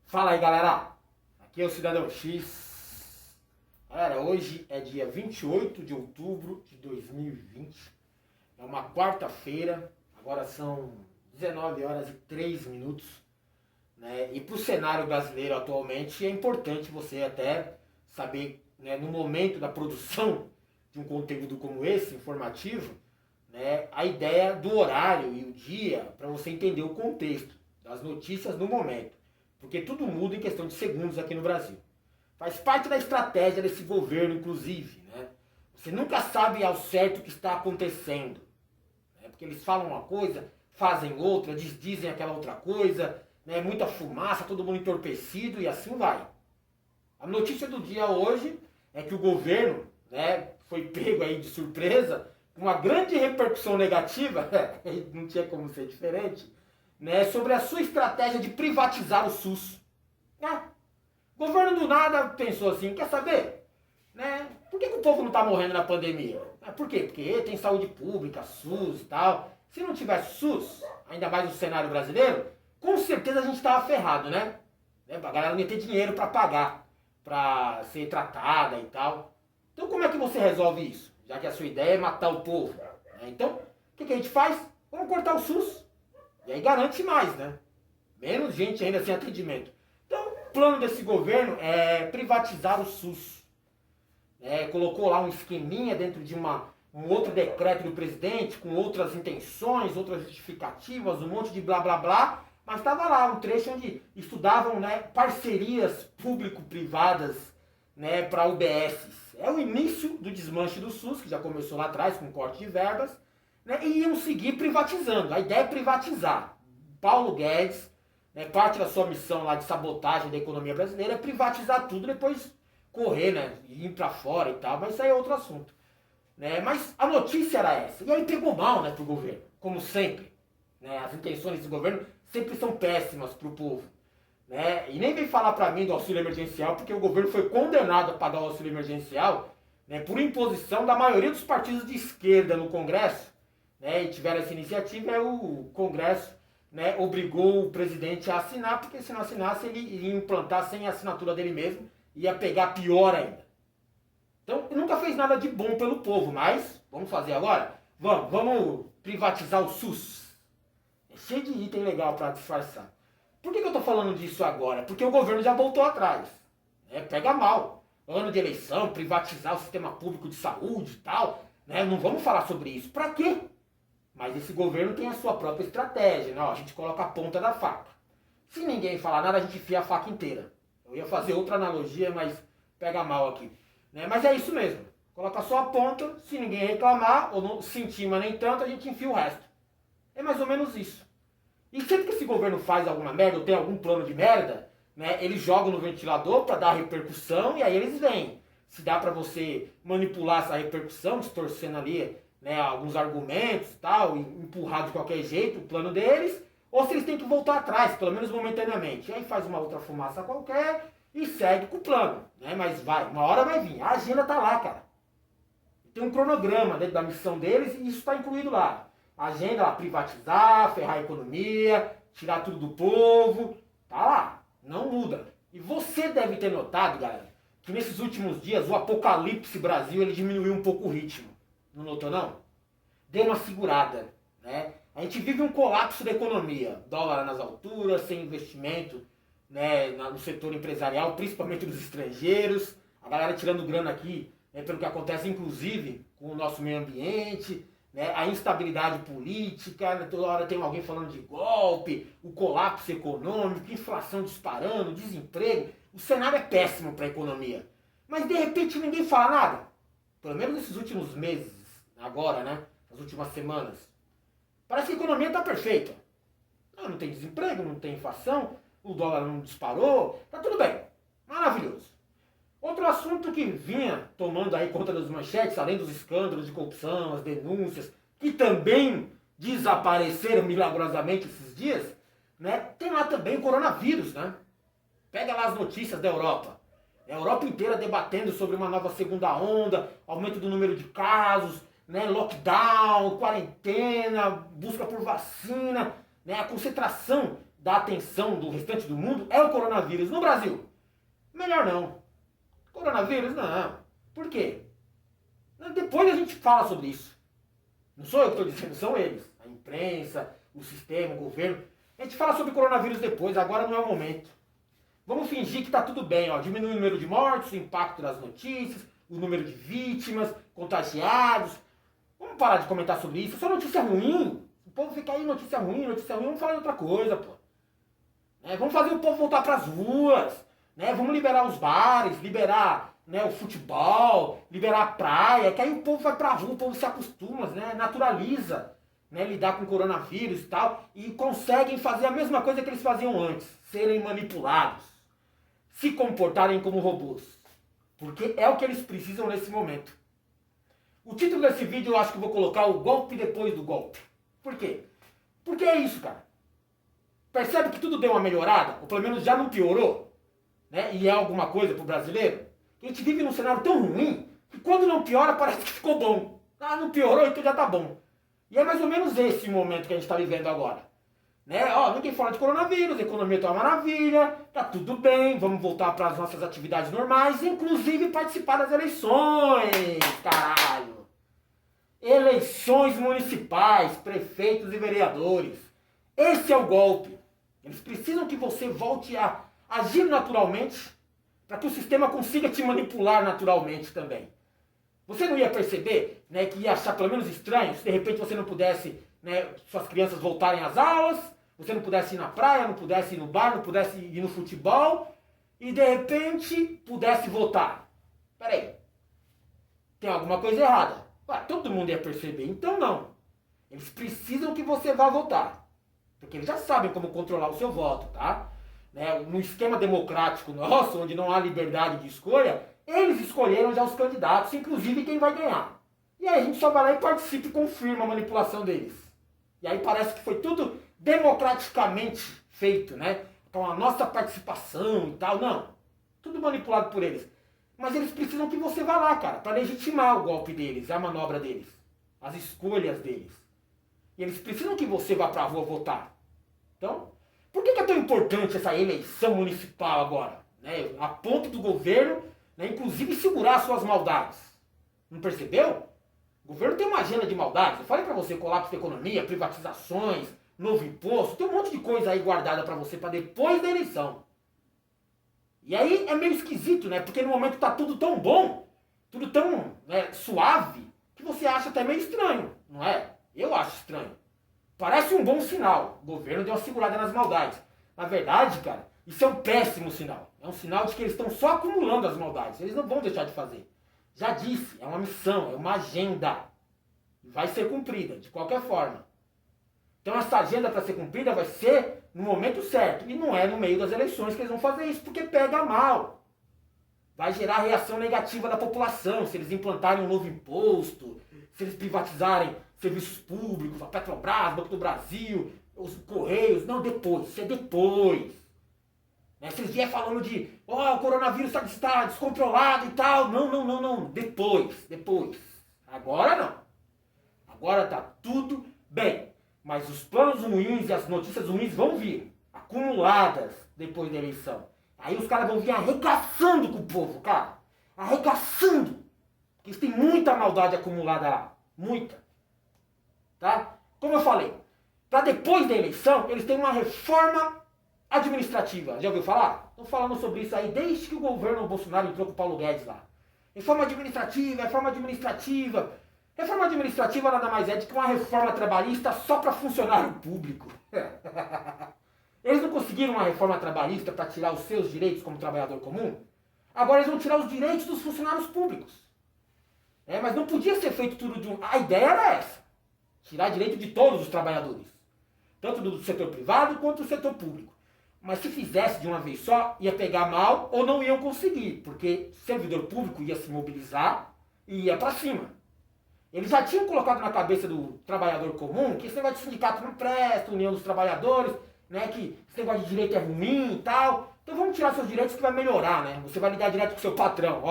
Fala aí, galera, aqui é o Cidadão X. Galera, hoje é dia 28 de outubro de 2020, é uma quarta-feira, agora são 19 horas e 3 minutos, né? E para o cenário brasileiro atualmente é importante você até saber, né, no momento da produção de um conteúdo como esse, informativo, né, a ideia do horário e o dia para você entender o contexto das notícias no momento. Porque tudo muda em questão de segundos aqui no Brasil. Faz parte da estratégia desse governo, inclusive, né? Você nunca sabe ao certo o que está acontecendo, né? Porque eles falam uma coisa, fazem outra, dizem aquela outra coisa, né? Muita fumaça, todo mundo entorpecido e assim vai. A notícia do dia hoje é que o governo, né, foi pego aí de surpresa, com uma grande repercussão negativa, não tinha como ser diferente, né, sobre a sua estratégia de privatizar o SUS. O governo do nada pensou assim, quer saber? Né, por que o povo não está morrendo na pandemia? Por quê? Porque tem saúde pública, SUS e tal. Se não tivesse SUS, ainda mais no cenário brasileiro, com certeza a gente estava ferrado, né? A galera não ia ter dinheiro para pagar, para ser tratada e tal. Então como é que você resolve isso? Já que a sua ideia é matar o povo. Então, o que a gente faz? Vamos cortar o SUS. E aí garante mais, né? Menos gente ainda sem atendimento. Então, o plano desse governo é privatizar o SUS. Colocou lá um esqueminha dentro de um outro decreto do presidente, com outras intenções, outras justificativas, um monte de blá blá blá, mas estava lá um trecho onde estudavam, né, parcerias público-privadas, né, para UBSs. É o início do desmanche do SUS, que já começou lá atrás com corte de verbas, né, e iam seguir privatizando. A ideia é privatizar. Paulo Guedes, né, parte da sua missão lá de sabotagem da economia brasileira é privatizar tudo, depois correr, né, ir para fora e tal, mas isso aí é outro assunto. Né? Mas a notícia era essa. E aí pegou mal, né, pro governo, como sempre. Né? As intenções desse governo sempre são péssimas pro povo. Né? E nem vem falar para mim do auxílio emergencial, porque o governo foi condenado a pagar o auxílio emergencial, né, por imposição da maioria dos partidos de esquerda no Congresso, né, e tiveram essa iniciativa, e o Congresso, né, obrigou o presidente a assinar, porque se não assinasse ele iria implantar sem a assinatura dele mesmo, ia pegar pior ainda. Então, nunca fez nada de bom pelo povo, mas vamos fazer agora? Vamos privatizar o SUS. É cheio de item legal para disfarçar. Por que eu estou falando disso agora? Porque o governo já voltou atrás. Pega mal. Ano de eleição, privatizar o sistema público de saúde e tal. Né? Não vamos falar sobre isso. Para quê? Mas esse governo tem a sua própria estratégia. Né? A gente coloca a ponta da faca. Se ninguém falar nada, a gente enfia a faca inteira. Eu ia fazer outra analogia, mas pega mal aqui. Né? Mas é isso mesmo. Coloca só a ponta, se ninguém reclamar, ou não sentir, mas nem tanto, a gente enfia o resto. É mais ou menos isso. E sempre que esse governo faz alguma merda, ou tem algum plano de merda, né, eles jogam no ventilador para dar repercussão, e aí eles vêm. Se dá para você manipular essa repercussão, distorcendo ali, né, alguns argumentos e tal, e empurrar de qualquer jeito o plano deles, ou se eles têm que voltar atrás, pelo menos momentaneamente. E aí faz uma outra fumaça qualquer e segue com o plano. Né? Mas uma hora vai vir. A agenda tá lá, cara. Tem um cronograma dentro da missão deles e isso está incluído lá. A agenda lá, privatizar, ferrar a economia, tirar tudo do povo. Tá lá. Não muda. E você deve ter notado, galera, que nesses últimos dias o Apocalipse Brasil ele diminuiu um pouco o ritmo. Não notou, não? Deu uma segurada. Né? A gente vive um colapso da economia. Dólar nas alturas, sem investimento, né, no setor empresarial, principalmente dos estrangeiros. A galera tirando grana aqui, né, pelo que acontece, inclusive, com o nosso meio ambiente. Né, a instabilidade política, né, toda hora tem alguém falando de golpe, o colapso econômico, inflação disparando, desemprego. O cenário é péssimo para a economia. Mas de repente ninguém fala nada. Pelo menos nesses últimos meses, agora, né? Nas últimas semanas. Parece que a economia está perfeita. Não tem desemprego, não tem inflação, o dólar não disparou, tá tudo bem. Maravilhoso. Outro assunto que vinha tomando aí conta das manchetes, além dos escândalos de corrupção, as denúncias, que também desapareceram milagrosamente esses dias, né? Tem lá também o coronavírus, né? Pega lá as notícias da Europa. A Europa inteira debatendo sobre uma nova segunda onda, aumento do número de casos, né? Lockdown, quarentena, busca por vacina, né? A concentração da atenção do restante do mundo é o coronavírus. No Brasil, melhor não. Coronavírus, não. Por quê? Depois a gente fala sobre isso. Não sou eu que estou dizendo, são eles. A imprensa, o sistema, o governo. A gente fala sobre coronavírus depois, agora não é o momento. Vamos fingir que está tudo bem, ó. Diminui o número de mortes, o impacto das notícias, o número de vítimas, contagiados. Vamos parar de comentar sobre isso. Só notícia ruim. O povo fica aí, notícia ruim. Vamos falar de outra coisa, pô. Vamos fazer o povo voltar para as ruas. Vamos liberar os bares, liberar o futebol, liberar a praia. Que aí o povo vai para a rua, o povo se acostuma, naturaliza lidar com o coronavírus e tal. E conseguem fazer a mesma coisa que eles faziam antes. Serem manipulados. Se comportarem como robôs. Porque é o que eles precisam nesse momento. O título desse vídeo eu acho que vou colocar o golpe depois do golpe. Por quê? Porque é isso, cara. Percebe que tudo deu uma melhorada? Ou pelo menos já não piorou? E é alguma coisa pro brasileiro? A gente vive num cenário tão ruim que quando não piora parece que ficou bom. Ah, não piorou, então já tá bom. E é mais ou menos esse momento que a gente está vivendo agora. Ninguém fala de coronavírus, a economia tá uma maravilha, tá tudo bem, vamos voltar para as nossas atividades normais, inclusive participar das eleições, caralho. Eleições municipais, prefeitos e vereadores. Esse é o golpe. Eles precisam que você volte a agir naturalmente para que o sistema consiga te manipular naturalmente também. Você não ia perceber que ia achar pelo menos estranho se de repente você não pudesse, suas crianças voltarem às aulas, você não pudesse ir na praia, não pudesse ir no bar, não pudesse ir no futebol e de repente pudesse votar. Peraí, tem alguma coisa errada. Todo mundo ia perceber, então não. Eles precisam que você vá votar. Porque eles já sabem como controlar o seu voto, tá? No esquema democrático nosso, onde não há liberdade de escolha, eles escolheram já os candidatos, inclusive quem vai ganhar. E aí a gente só vai lá e participa e confirma a manipulação deles. E aí parece que foi tudo democraticamente feito, com a nossa participação e tal. Não, tudo manipulado por eles. Mas eles precisam que você vá lá, cara, para legitimar o golpe deles, a manobra deles, as escolhas deles. E eles precisam que você vá para a rua votar. Então, por que é tão importante essa eleição municipal agora? A ponto do governo, inclusive, segurar suas maldades. Não percebeu? O governo tem uma agenda de maldades. Eu falei para você, colapso da economia, privatizações, novo imposto, tem um monte de coisa aí guardada para você para depois da eleição. E aí é meio esquisito, porque no momento tá tudo tão bom, tudo tão suave, que você acha até meio estranho, não é? Eu acho estranho. Parece um bom sinal. O governo deu uma segurada nas maldades. Na verdade, cara, isso é um péssimo sinal. É um sinal de que eles estão só acumulando as maldades. Eles não vão deixar de fazer. Já disse, é uma missão, é uma agenda. Vai ser cumprida, de qualquer forma. Então essa agenda para ser cumprida vai ser no momento certo. E não é no meio das eleições que eles vão fazer isso, porque pega mal. Vai gerar reação negativa da população, se eles implantarem um novo imposto, se eles privatizarem serviços públicos, a Petrobras, Banco do Brasil, os Correios. Não, depois, isso é depois. Se eles vierem falando de, o coronavírus está descontrolado e tal. Não, depois. Agora não. Agora tá tudo bem. Mas os planos ruins e as notícias ruins vão vir, acumuladas depois da eleição. Aí os caras vão vir arregaçando com o povo, cara. Arregaçando. Porque eles têm muita maldade acumulada lá. Muita. Tá? Como eu falei, para depois da eleição, eles têm uma reforma administrativa. Já ouviu falar? Estou falando sobre isso aí desde que o governo Bolsonaro entrou com o Paulo Guedes lá. Reforma administrativa. Reforma administrativa nada mais é do que uma reforma trabalhista só para funcionário público. Eles não conseguiram uma reforma trabalhista para tirar os seus direitos como trabalhador comum? Agora eles vão tirar os direitos dos funcionários públicos. Mas não podia ser feito tudo de um... A ideia era essa. Tirar direito de todos os trabalhadores. Tanto do setor privado quanto do setor público. Mas se fizesse de uma vez só, ia pegar mal ou não iam conseguir. Porque o servidor público ia se mobilizar e ia para cima. Eles já tinham colocado na cabeça do trabalhador comum que esse negócio de sindicato não presta, União dos Trabalhadores, que esse negócio de direito é ruim e tal. Então vamos tirar seus direitos que vai melhorar, Você vai ligar direto com o seu patrão,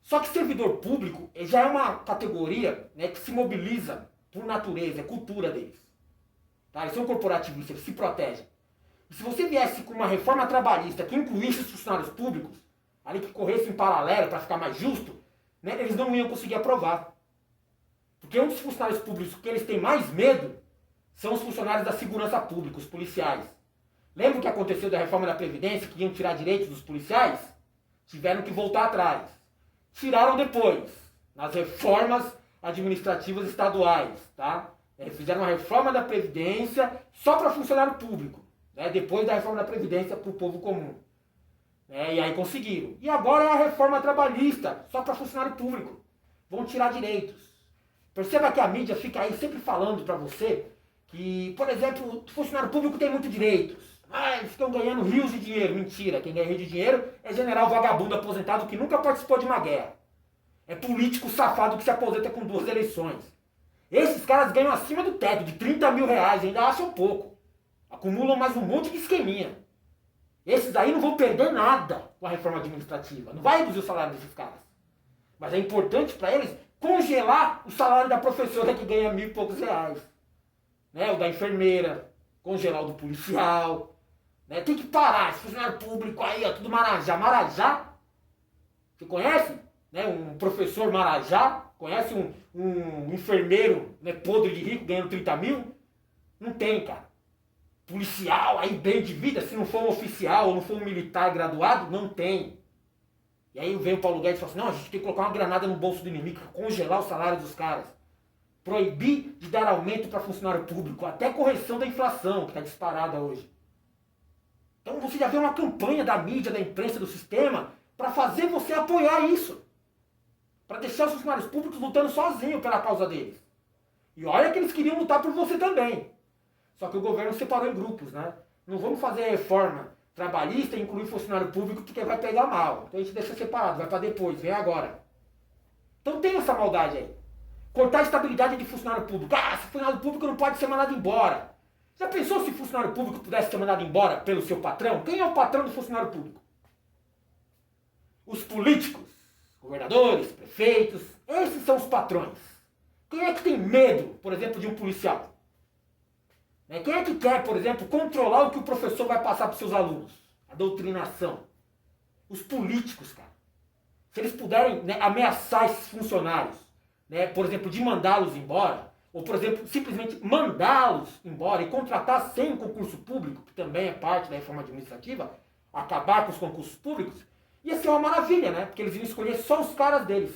Só que servidor público já é uma categoria que se mobiliza por natureza, é cultura deles. Tá? Eles são corporativistas, eles se protegem. E se você viesse com uma reforma trabalhista que incluísse os funcionários públicos, ali que corresse em paralelo para ficar mais justo, né, eles não iam conseguir aprovar. Porque um dos funcionários públicos que eles têm mais medo são os funcionários da segurança pública, os policiais. Lembra o que aconteceu da reforma da Previdência, que iam tirar direitos dos policiais? Tiveram que voltar atrás. Tiraram depois, nas reformas administrativas estaduais. Tá? Fizeram uma reforma da Previdência só para funcionário público. Né? Depois da reforma da Previdência para o povo comum. E aí conseguiram. E agora é a reforma trabalhista, só para funcionário público. Vão tirar direitos. Perceba que a mídia fica aí sempre falando para você que, por exemplo, o funcionário público tem muitos direitos. Eles estão ganhando rios de dinheiro. Mentira, quem ganha rios de dinheiro é general vagabundo aposentado que nunca participou de uma guerra. É político safado que se aposenta com 2 eleições. Esses caras ganham acima do teto, de 30 mil reais, ainda acham pouco. Acumulam mais um monte de esqueminha. Esses aí não vão perder nada com a reforma administrativa. Não vai reduzir o salário desses caras. Mas é importante para eles congelar o salário da professora que ganha 1.000 e poucos reais. Né? O da enfermeira, congelar o do policial. Né? Tem que parar, esse funcionário público aí, ó, tudo Marajá. Marajá, você conhece? Né? Um professor Marajá? Conhece um enfermeiro, né, podre de rico ganhando 30 mil? Não tem, cara. Policial aí bem de vida, se não for um oficial ou não for um militar graduado, não tem. E aí vem o Paulo Guedes e fala assim, não, a gente tem que colocar uma granada no bolso do inimigo, congelar o salário dos caras. Proibir de dar aumento para funcionário público, até correção da inflação, que está disparada hoje. Então você já vê uma campanha da mídia, da imprensa, do sistema, para fazer você apoiar isso. Para deixar os funcionários públicos lutando sozinhos pela causa deles. E olha que eles queriam lutar por você também. Só que o governo separou em grupos, né? Não vamos fazer a reforma trabalhista e incluir funcionário público porque vai pegar mal. Então a gente deixa separado, vai para depois, vem agora. Então tem essa maldade aí. Cortar a estabilidade de funcionário público. Ah, esse funcionário público não pode ser mandado embora. Já pensou se funcionário público pudesse ser mandado embora pelo seu patrão? Quem é o patrão do funcionário público? Os políticos, governadores, prefeitos, esses são os patrões. Quem é que tem medo, por exemplo, de um policial? Quem é que quer, por exemplo, controlar o que o professor vai passar para os seus alunos? A doutrinação. Os políticos, cara. Se eles puderem, né, ameaçar esses funcionários, né, por exemplo, de mandá-los embora, ou, por exemplo, simplesmente mandá-los embora e contratar sem concurso público, que também é parte da reforma administrativa, acabar com os concursos públicos, ia ser uma maravilha, né? Porque eles iam escolher só os caras deles.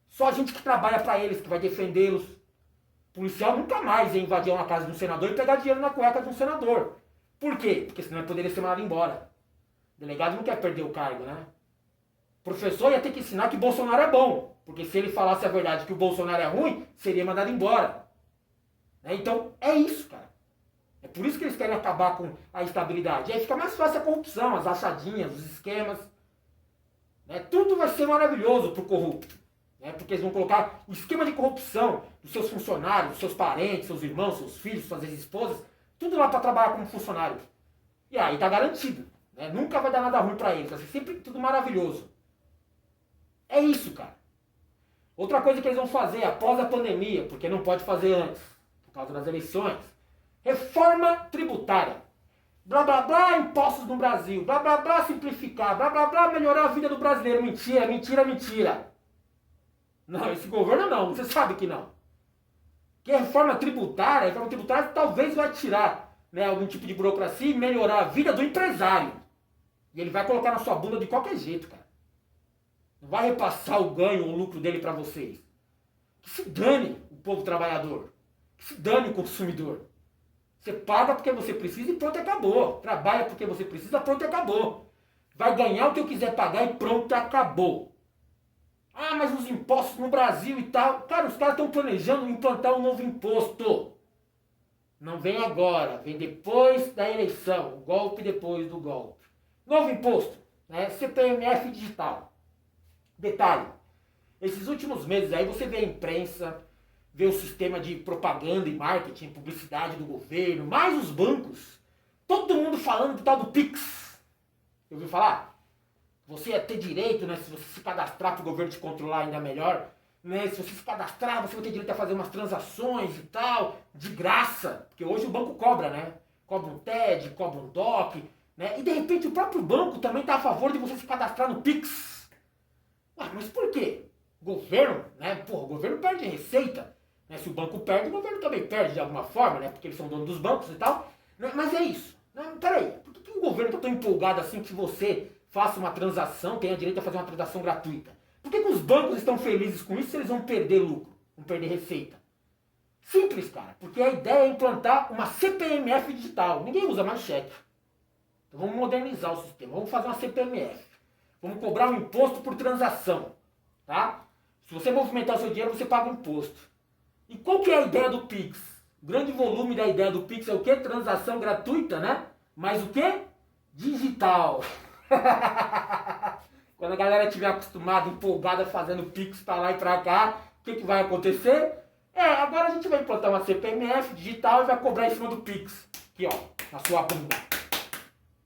Só a gente que trabalha para eles, que vai defendê-los. O policial nunca mais ia invadir uma casa de um senador e pegar dinheiro na cueca de um senador. Por quê? Porque senão ele poderia ser mandado embora. O delegado não quer perder o cargo, né? O professor ia ter que ensinar que Bolsonaro é bom. Porque se ele falasse a verdade que o Bolsonaro é ruim, seria mandado embora. Então, é isso, cara. É por isso que eles querem acabar com a estabilidade. E aí fica mais fácil a corrupção, as rachadinhas, os esquemas. Tudo vai ser maravilhoso pro corrupto. Porque eles vão colocar o esquema de corrupção dos seus funcionários, dos seus parentes, seus irmãos, seus filhos, suas ex-esposas, tudo lá para trabalhar como funcionário. E aí tá garantido. Nunca vai dar nada ruim para eles. Vai ser sempre tudo maravilhoso. É isso, cara. Outra coisa que eles vão fazer após a pandemia, porque não pode fazer antes, por causa das eleições, reforma tributária. Blá, blá, blá, impostos no Brasil. Blá, blá, blá, simplificar. Blá, blá, blá, melhorar a vida do brasileiro. Mentira, mentira, mentira. Não, esse governo não, você sabe que não. Que a reforma tributária talvez vai tirar, né, algum tipo de burocracia e melhorar a vida do empresário. E ele vai colocar na sua bunda de qualquer jeito, cara. Não vai repassar o ganho, o lucro dele para vocês. Que se dane o povo trabalhador. Que se dane o consumidor. Você paga porque você precisa e pronto, acabou. Trabalha porque você precisa, pronto, acabou. Vai ganhar o que eu quiser pagar e pronto, acabou. Ah, mas os impostos no Brasil e tal. Cara, os caras estão planejando implantar um novo imposto. Não vem agora, vem depois da eleição. O golpe depois do golpe. Novo imposto, né? CPMF digital. Detalhe, esses últimos meses aí você vê a imprensa, vê o sistema de propaganda e marketing, publicidade do governo, mais os bancos. Todo mundo falando do tal do Pix. Eu ouvi falar? Você ia ter direito, né, se você se cadastrar para o governo te controlar ainda melhor, né? Se você se cadastrar, você vai ter direito a fazer umas transações e tal, de graça. Porque hoje o banco cobra, né? Cobra um TED, cobra um DOC, né? E de repente o próprio banco também está a favor de você se cadastrar no Pix. Ué, mas por quê? Governo, né? Porra, o governo perde receita. Né? Se o banco perde, o governo também perde de alguma forma, né? Porque eles são donos dos bancos e tal. Né? Mas é isso. Né? Peraí, por que o governo está tão empolgado assim que você faça uma transação, tenha direito a fazer uma transação gratuita? Por que os bancos estão felizes com isso se eles vão perder lucro, vão perder receita? Simples, cara. Porque a ideia é implantar uma CPMF digital. Ninguém usa mais cheque. Então vamos modernizar o sistema. Vamos fazer uma CPMF. Vamos cobrar um imposto por transação. Tá? Se você movimentar o seu dinheiro, você paga um imposto. E qual que é a ideia do Pix? O grande volume da ideia do Pix é o quê? Transação gratuita, né? Mas o quê? Digital. Quando a galera estiver acostumada, empolgada, fazendo Pix pra lá e pra cá, o que vai acontecer? Agora a gente vai implantar uma CPMF digital e vai cobrar em cima do Pix. Aqui, ó, na sua bunda.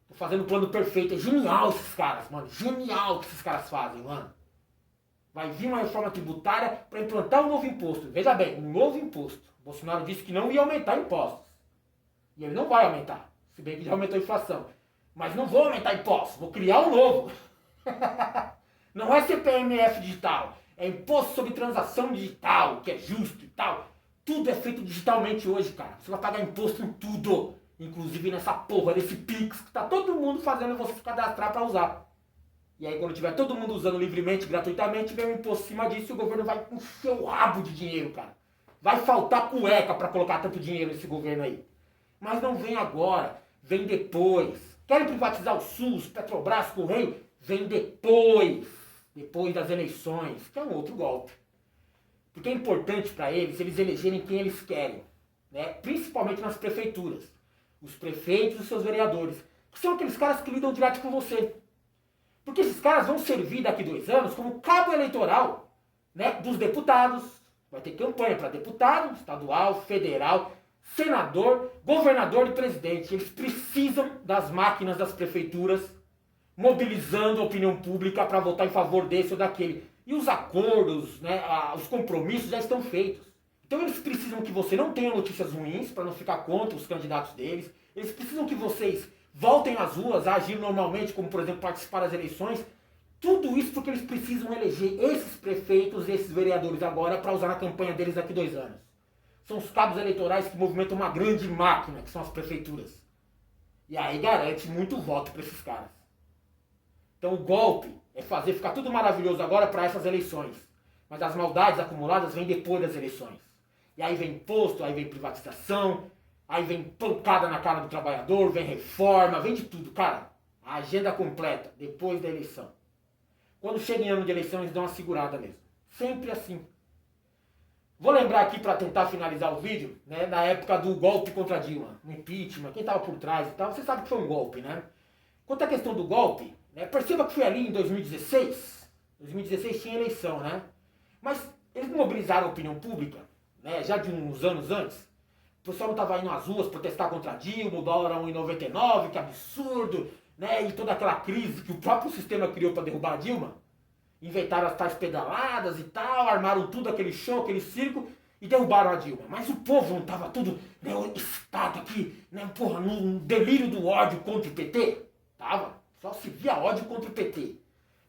Tô fazendo o plano perfeito. É genial esses caras, mano. Genial o que esses caras fazem, mano. Vai vir uma reforma tributária para implantar um novo imposto. Veja bem, um novo imposto. O Bolsonaro disse que não ia aumentar impostos. E ele não vai aumentar. Se bem que já aumentou a inflação. Mas não vou aumentar impostos. Vou criar um novo. Não é CPMF digital. É imposto sobre transação digital, que é justo e tal. Tudo é feito digitalmente hoje, cara. Você vai pagar imposto em tudo. Inclusive nessa porra desse Pix que tá todo mundo fazendo você se cadastrar para usar. E aí quando tiver todo mundo usando livremente, gratuitamente, vem um imposto em cima disso e o governo vai encher o rabo de dinheiro, cara. Vai faltar cueca para colocar tanto dinheiro nesse governo aí. Mas não vem agora, vem depois. Querem privatizar o SUS, Petrobras, Correio? Vem depois. Depois das eleições, que é um outro golpe. Porque é importante para eles elegerem quem eles querem. Né? Principalmente nas prefeituras. Os prefeitos e os seus vereadores. Que são aqueles caras que lidam direto com você. Porque esses caras vão servir daqui 2 anos como cabo eleitoral, né, dos deputados. Vai ter campanha para deputado, estadual, federal, senador, governador e presidente. Eles precisam das máquinas das prefeituras, mobilizando a opinião pública para votar em favor desse ou daquele. E os acordos, né, os compromissos já estão feitos. Então eles precisam que você não tenha notícias ruins para não ficar contra os candidatos deles. Eles precisam que vocês voltem às ruas a agir normalmente, como por exemplo participar das eleições. Tudo isso porque eles precisam eleger esses prefeitos, esses vereadores agora para usar na campanha deles daqui 2 anos. São os cabos eleitorais que movimentam uma grande máquina, que são as prefeituras. E aí garante muito voto para esses caras. Então o golpe é fazer ficar tudo maravilhoso agora para essas eleições. Mas as maldades acumuladas vêm depois das eleições. E aí vem imposto, aí vem privatização, aí vem pancada na cara do trabalhador, vem reforma, vem de tudo. Cara, a agenda completa depois da eleição. Quando chega em ano de eleição, eles dão uma segurada mesmo. Sempre assim. Vou lembrar aqui para tentar finalizar o vídeo, né, na época do golpe contra Dilma, no impeachment, quem estava por trás e tal, você sabe que foi um golpe, né? Quanto à questão do golpe, né, perceba que foi ali em 2016. 2016 tinha eleição, né? Mas eles mobilizaram a opinião pública, né, já de uns anos antes. O pessoal não estava indo às ruas protestar contra Dilma, o dólar a 1,99, que absurdo, né? E toda aquela crise que o próprio sistema criou para derrubar a Dilma. Inventaram as tais pedaladas e tal, armaram tudo, aquele show, aquele circo, e derrubaram a Dilma. Mas o povo não estava tudo, né, excitado aqui, né, porra, num delírio do ódio contra o PT? Tava. Só se via ódio contra o PT.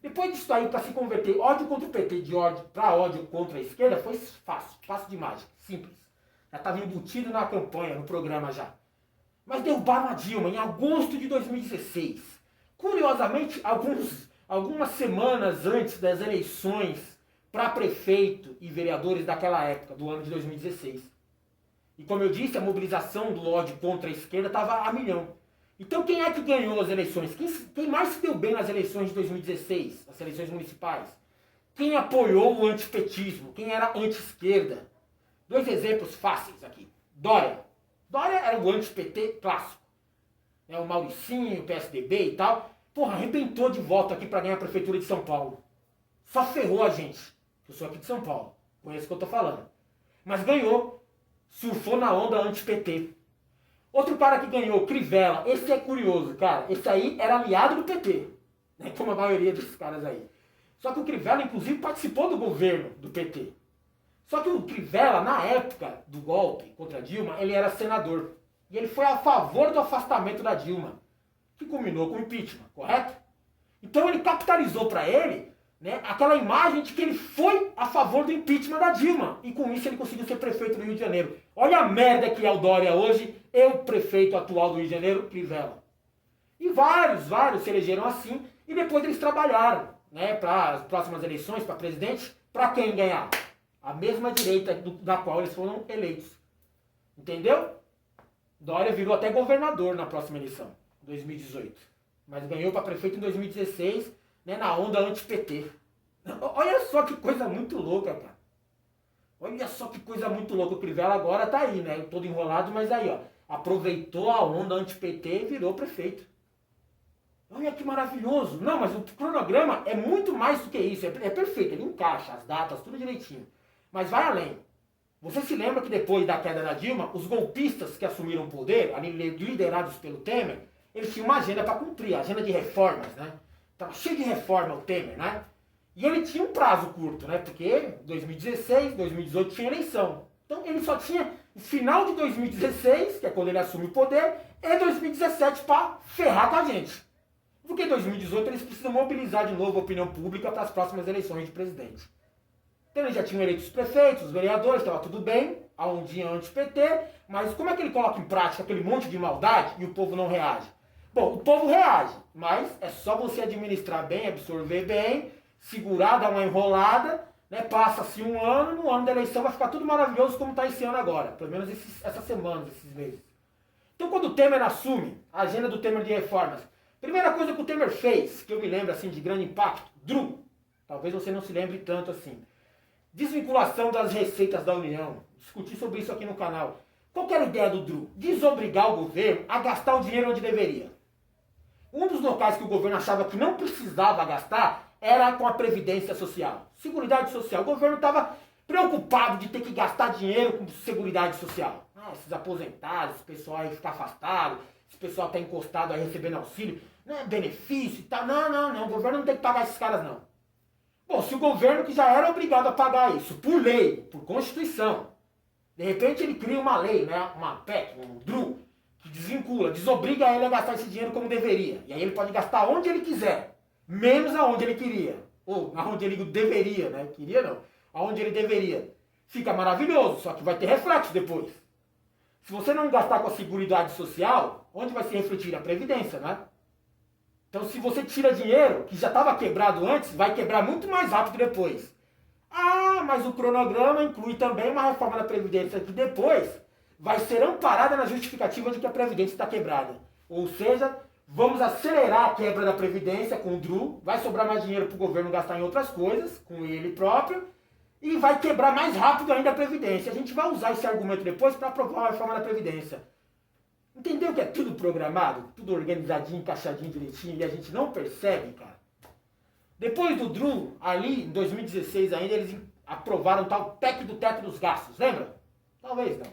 Depois disso aí, para se converter ódio contra o PT de ódio para ódio contra a esquerda, foi fácil de mágica, simples. Já estava embutido na campanha, no programa já. Mas derrubaram a Dilma em agosto de 2016. Curiosamente, algumas semanas antes das eleições para prefeito e vereadores daquela época, do ano de 2016. E como eu disse, a mobilização do ódio contra a esquerda estava a milhão. Então quem é que ganhou as eleições? Quem mais se deu bem nas eleições de 2016, as eleições municipais? Quem apoiou o antipetismo? Quem era anti-esquerda? 2 exemplos fáceis aqui. Dória. Dória era o anti-PT clássico. O Mauricinho, o PSDB e tal. Porra, arrebentou de voto aqui para ganhar a prefeitura de São Paulo. Só ferrou a gente. Eu sou aqui de São Paulo. Conheço o que eu tô falando. Mas ganhou. Surfou na onda anti-PT. Outro cara que ganhou, Crivella. Esse é curioso, cara. Esse aí era aliado do PT. Né, como a maioria desses caras aí. Só que o Crivella, inclusive, participou do governo do PT. Só que o Crivella, na época do golpe contra Dilma, ele era senador. E ele foi a favor do afastamento da Dilma, que culminou com o impeachment, correto? Então ele capitalizou para ele, né, aquela imagem de que ele foi a favor do impeachment da Dilma. E com isso ele conseguiu ser prefeito do Rio de Janeiro. Olha a merda que é o Dória hoje, e o prefeito atual do Rio de Janeiro, Crivella. E vários se elegeram assim, e depois eles trabalharam, né, para as próximas eleições, para presidente, para quem ganhar? A mesma direita da qual eles foram eleitos. Entendeu? Dória virou até governador na próxima eleição, 2018. Mas ganhou para prefeito em 2016, né, na onda anti-PT. Olha só que coisa muito louca, cara. Olha só que coisa muito louca. O Crivella agora tá aí, né? Todo enrolado, mas aí, ó. Aproveitou a onda anti-PT e virou prefeito. Olha que maravilhoso. Não, mas o cronograma é muito mais do que isso. É perfeito, ele encaixa as datas, tudo direitinho. Mas vai além. Você se lembra que depois da queda da Dilma, os golpistas que assumiram o poder, ali liderados pelo Temer, eles tinham uma agenda para cumprir, a agenda de reformas, né? Tava cheio de reforma o Temer, né? E ele tinha um prazo curto, né? Porque 2016, 2018 tinha eleição. Então ele só tinha o final de 2016, que é quando ele assume o poder, e 2017 para ferrar com a gente. Porque em 2018 eles precisam mobilizar de novo a opinião pública para as próximas eleições de presidente. Então eles já tinham eleito os prefeitos, os vereadores, estava tudo bem, há um dia antes-PT, mas como é que ele coloca em prática aquele monte de maldade e o povo não reage? Bom, o povo reage, mas é só você administrar bem, absorver bem, segurar, dar uma enrolada, né? Passa-se um ano, no ano da eleição vai ficar tudo maravilhoso como está esse ano agora, pelo menos essas semanas, esses meses. Então quando o Temer assume a agenda do Temer de reformas, primeira coisa que o Temer fez, que eu me lembro assim de grande impacto, DRU, talvez você não se lembre tanto assim, desvinculação das receitas da União, discuti sobre isso aqui no canal. Qual que era a ideia do DRU? Desobrigar o governo a gastar o dinheiro onde deveria. Um dos locais que o governo achava que não precisava gastar era com a Previdência Social. Seguridade Social. O governo estava preocupado de ter que gastar dinheiro com Seguridade Social. Esses aposentados, esse pessoal aí ficar afastado, esse pessoal está encostado aí recebendo auxílio, né, benefício e tal. Não. O governo não tem que pagar esses caras, não. Bom, se o governo que já era obrigado a pagar isso por lei, por Constituição, de repente ele cria uma lei, né, uma PEC, um DRU, que desvincula, desobriga ele a gastar esse dinheiro como deveria. E aí ele pode gastar onde ele quiser, menos aonde ele queria. Ou aonde ele deveria, né? Queria não. Aonde ele deveria. Fica maravilhoso, só que vai ter reflexo depois. Se você não gastar com a Seguridade Social, onde vai se refletir? A Previdência, né? Então se você tira dinheiro que já estava quebrado antes, vai quebrar muito mais rápido depois. Mas o cronograma inclui também uma reforma da Previdência que depois vai ser amparada na justificativa de que a Previdência está quebrada. Ou seja, vamos acelerar a quebra da Previdência com o DRU, vai sobrar mais dinheiro para o governo gastar em outras coisas, com ele próprio, e vai quebrar mais rápido ainda a Previdência. A gente vai usar esse argumento depois para aprovar a reforma da Previdência. Entendeu que é tudo programado, tudo organizadinho, encaixadinho, direitinho, e a gente não percebe, cara? Depois do DRU, ali em 2016 ainda, eles aprovaram o tal PEC do teto dos gastos, lembra? Talvez não.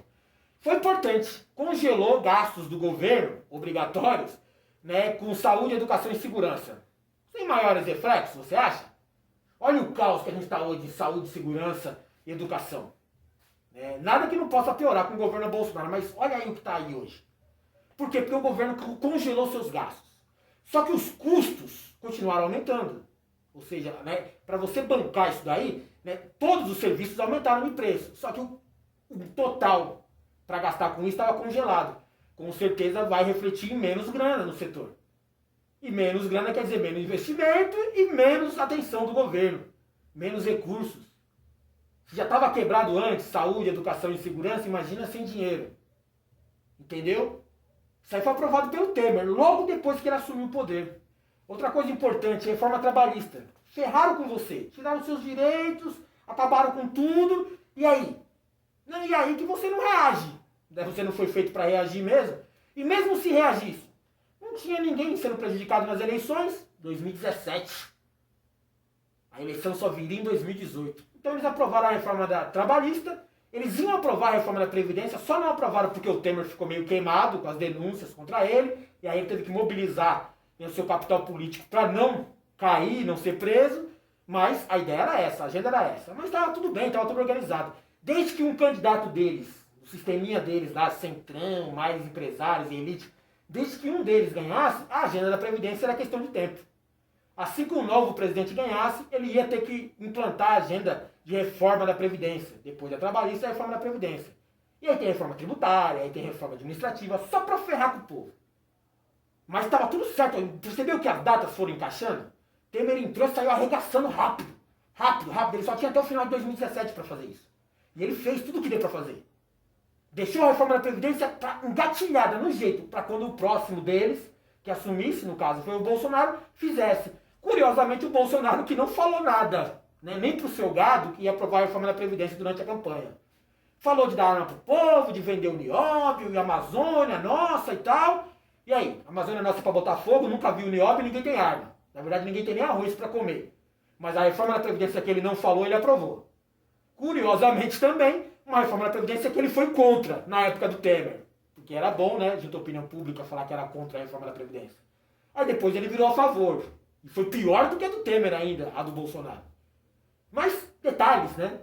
Foi importante, congelou gastos do governo, obrigatórios, né, com saúde, educação e segurança. Sem maiores reflexos, você acha? Olha o caos que a gente está hoje de saúde, segurança e educação. Nada que não possa piorar com o governo Bolsonaro, mas olha aí o que está aí hoje. Por quê? Porque o governo congelou seus gastos. Só que os custos continuaram aumentando. Ou seja, né, para você bancar isso daí, né, todos os serviços aumentaram de preço. Só que o total para gastar com isso estava congelado. Com certeza vai refletir em menos grana no setor. E menos grana quer dizer menos investimento e menos atenção do governo. Menos recursos. Se já estava quebrado antes, saúde, educação e segurança, imagina sem dinheiro. Entendeu? Isso aí foi aprovado pelo Temer, logo depois que ele assumiu o poder. Outra coisa importante, reforma trabalhista. Ferraram com você, tiraram seus direitos, acabaram com tudo, e aí? E aí que você não reage. Você não foi feito para reagir mesmo. E mesmo se reagisse, não tinha ninguém sendo prejudicado nas eleições. 2017. A eleição só viria em 2018. Então eles aprovaram a reforma trabalhista, eles iam aprovar a reforma da Previdência, só não aprovaram porque o Temer ficou meio queimado com as denúncias contra ele, e aí ele teve que mobilizar o seu capital político para não cair, não ser preso, Mas a ideia era essa, a agenda era essa. Mas estava tudo bem, estava tudo organizado. Desde que um candidato deles, o sisteminha deles lá, centrão, mais empresários e elite, desde que um deles ganhasse, a agenda da Previdência era questão de tempo. Assim que um novo presidente ganhasse, ele ia ter que implantar a agenda de reforma da Previdência. Depois da trabalhista, a reforma da Previdência. E aí tem reforma tributária, aí tem reforma administrativa, só para ferrar com o povo. Mas estava tudo certo. Percebeu que as datas foram encaixando? Temer entrou e saiu arregaçando rápido. Rápido, rápido. Ele só tinha até o final de 2017 para fazer isso. E ele fez tudo o que deu para fazer. Deixou a reforma da Previdência engatilhada no jeito, para quando o próximo deles, que assumisse, no caso foi o Bolsonaro, fizesse. Curiosamente, o Bolsonaro que não falou nada, né, nem para o seu gado, que ia aprovar a reforma da Previdência durante a campanha. Falou de dar arma pro povo, de vender o nióbio e a Amazônia, nossa e tal. E aí, a Amazônia é nossa para botar fogo, nunca viu o nióbio e ninguém tem arma. Na verdade, ninguém tem nem arroz para comer. Mas a reforma da Previdência que ele não falou, ele aprovou. Curiosamente também, uma reforma da Previdência que ele foi contra na época do Temer. Porque era bom, né, junto à opinião pública, falar que era contra a reforma da Previdência. Aí depois ele virou a favor. E foi pior do que a do Temer ainda, a do Bolsonaro. Mas, detalhes, né?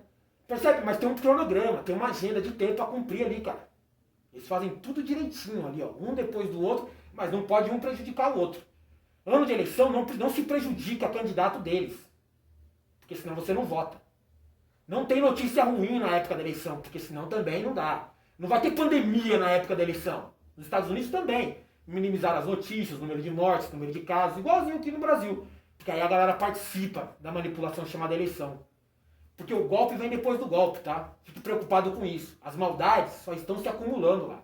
Percebe? Mas tem um cronograma, tem uma agenda de tempo a cumprir ali, cara. Eles fazem tudo direitinho ali, ó, um depois do outro, mas não pode um prejudicar o outro. Ano de eleição não se prejudica candidato deles, porque senão você não vota. Não tem notícia ruim na época da eleição, porque senão também não dá. Não vai ter pandemia na época da eleição. Nos Estados Unidos também. Minimizar as notícias, número de mortes, número de casos, igualzinho aqui no Brasil. Porque aí a galera participa da manipulação chamada eleição. Porque o golpe vem depois do golpe, tá? Fique preocupado com isso. As maldades só estão se acumulando lá.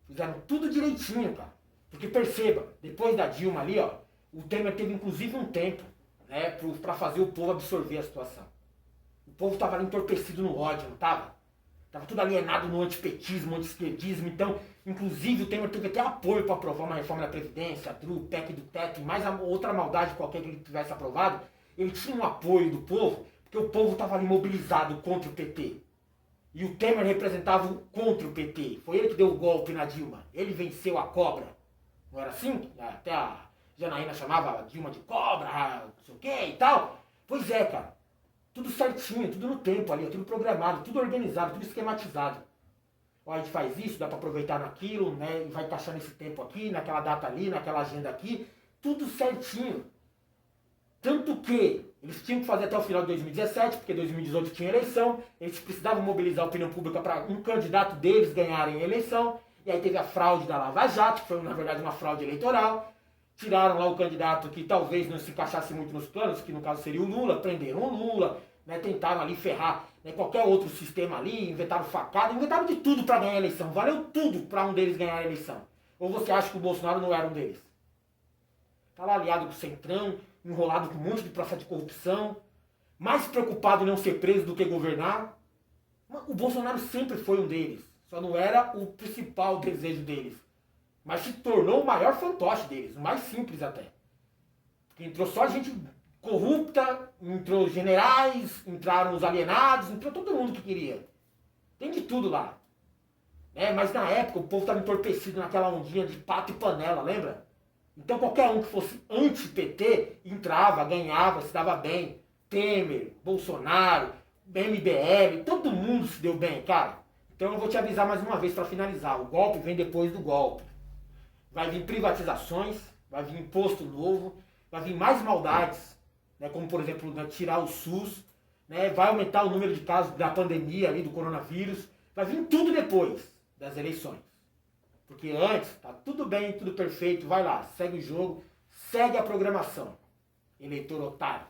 Fizeram tudo direitinho, cara. Porque perceba, depois da Dilma ali, ó, o Temer teve inclusive um tempo, né, pra fazer o povo absorver a situação. O povo tava ali entorpecido no ódio, não tava? Tava tudo alienado no antipetismo, anti-esquerdismo. Então, inclusive, o Temer teve até apoio para aprovar uma reforma da Previdência, a DRU, PEC do teto, e mais outra maldade qualquer que ele tivesse aprovado. Ele tinha um apoio do povo, porque o povo estava ali mobilizado contra o PT. E o Temer representava contra o PT. Foi ele que deu o golpe na Dilma. Ele venceu a cobra. Não era assim? Até a Janaína chamava a Dilma de cobra, não sei o que e tal. Pois é, cara. Tudo certinho, tudo no tempo ali, tudo programado, tudo organizado, tudo esquematizado. Ó, a gente faz isso, dá para aproveitar naquilo, né? E vai encaixar nesse tempo aqui, naquela data ali, naquela agenda aqui. Tudo certinho. Tanto que eles tinham que fazer até o final de 2017, porque 2018 tinha eleição, eles precisavam mobilizar a opinião pública para um candidato deles ganharem a eleição, e aí teve a fraude da Lava Jato, que foi na verdade uma fraude eleitoral, tiraram lá o candidato que talvez não se encaixasse muito nos planos, que no caso seria o Lula, prenderam o Lula, né, tentaram ali ferrar, né, qualquer outro sistema ali, inventaram facada, inventaram de tudo para ganhar a eleição, valeu tudo para um deles ganhar a eleição. Ou você acha que o Bolsonaro não era um deles? Tá lá aliado com o Centrão, enrolado com um monte de processo de corrupção, mais preocupado em não ser preso do que governar. O Bolsonaro sempre foi um deles, só não era o principal desejo deles. Mas se tornou o maior fantoche deles, o mais simples até. Porque entrou só gente corrupta, entrou generais, entraram os alienados, entrou todo mundo que queria. Tem de tudo lá. Mas na época o povo estava entorpecido naquela ondinha de pato e panela, lembra? Então qualquer um que fosse anti-PT entrava, ganhava, se dava bem. Temer, Bolsonaro, MBL, todo mundo se deu bem, cara. Então eu vou te avisar mais uma vez para finalizar. O golpe vem depois do golpe. Vai vir privatizações, vai vir imposto novo, vai vir mais maldades, né, como por exemplo, né, tirar o SUS, né, vai aumentar o número de casos da pandemia ali, do coronavírus, vai vir tudo depois das eleições. Porque antes, tá tudo bem, tudo perfeito, vai lá, segue o jogo, segue a programação. Eleitor otário.